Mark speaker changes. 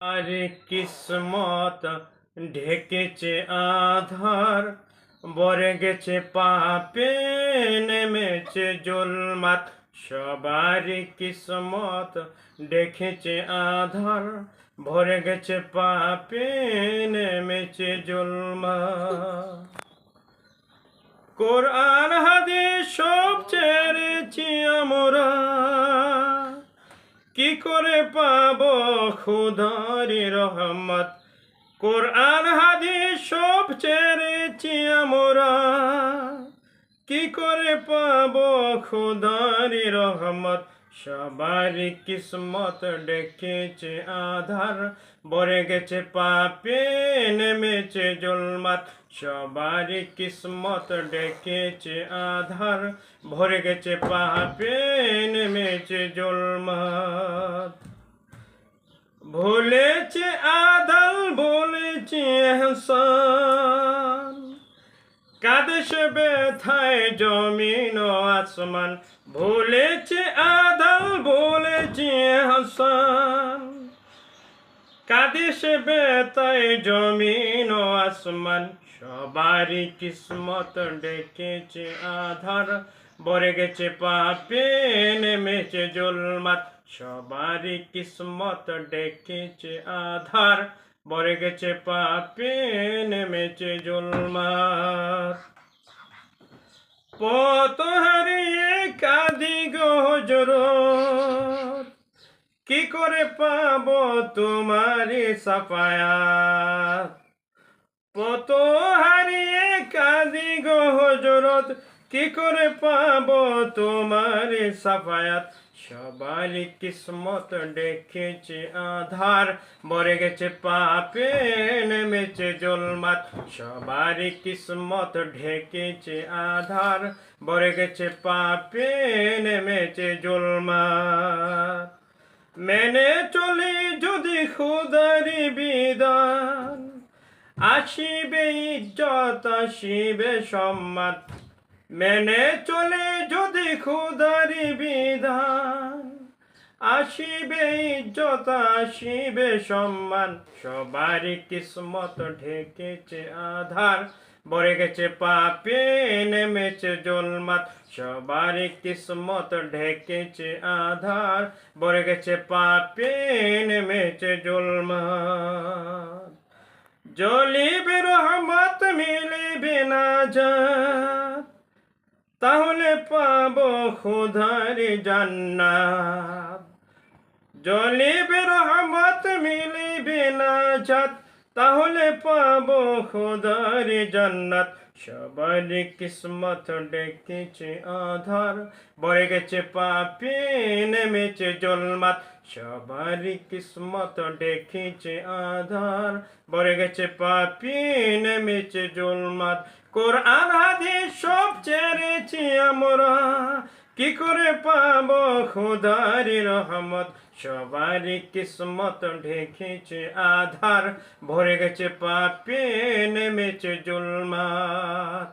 Speaker 1: আরে কিসমত ঢেকেছে আধার, ভরে গেছে পাপে, নেমেছে জুলমাত। সবারই কিসমত ঢেকেছে আধার, ভরে গেছে পাপে, নেমেছে জুলমাত। কোরআন হাদিস সব ছেড়েছি আমরা, কি করে পাবো খুদারি রহমত। কোরআন হাদিস সব ছেড়েছি আমরা, কি করে পাবো খুদারি রহমত। সবারই কিসমত ডেকেছে আধার, ভরে গেছে পাপে, নেমেছে জুলমাত। সবারই কিসমত ডেকেছে আধার, ভরে গেছে পাপে, নেমেছে জুলমাত। ভুলেছে আদল, ভুলেছে এহসান, কাঁদেছে ব্যথায় জমিন ও আসমান। ভুলেছে আদল, ভুলেছে এহসান, কাঁদেছে ব্যথায় জমিন ও আসমান। সবারই কিসমত ডেকেছে আধার, ভরে গেছে পাপে, নেমেছে জুলমাত। সবারই কিসমত ডেকেছে আধার, ভরে গেছে পাপে, নেমেছে জুলমাত। পথ হারিয়ে কাঁদি গো হযরত, কি করে পাবো তোমারি সাফায়াত। পথ হারিয়ে কাঁদি গো হযরত, কি করে পাবো তোমারি সাফায়াত। সবারই কিসমত ডেকেছে আধার, ভরে গেছে পাপে, নেমেছে জুলমাত। সবারই কিসমত ঢেকেছে আধার, ভরে গেছে পাপে, নেমেছে জুলমাত। মেনে চলি যদি খুদারি বিধান, আসিবে ইজ্জত, আসিবে সম্মান। মেনে চলে যদি খুদারি বিধান, আসিবে ইজ্জত, আসিবে সম্মান। সবারই কিসমত ঢেকেছে আধার, ভরে গেছে পাপে, নেমেছে জুলমাত। সবারই কিসমত ঢেকেছে আধার, ভরে গেছে পাপে, নেমেছে জুলমাত। জ্বলিবে রহমত, মিলিবে নাজাত, তাহলে পাবো খুদারি জান্নাত। জ্বলিবে রহমত, মিলিবে নাজাত, তাহলে পাবো খুদারি জান্নাত। সবারই কিসমত ডেকেছে আধার, ভরে গেছে পাপে, নেমেছে জুলমাত। সবারই কিসমত ডেকেছে আধার, ভরে গেছে পাপে, নেমেছে জুলমাত। কোরআন হাদিস সব ছেড়েছি আমরা, কি করে পাবো খুদারি রহমত। সবারই কিসমত ঢেকেছে আধার, ভরে গেছে পাপে, নেমেছে জুলমাত।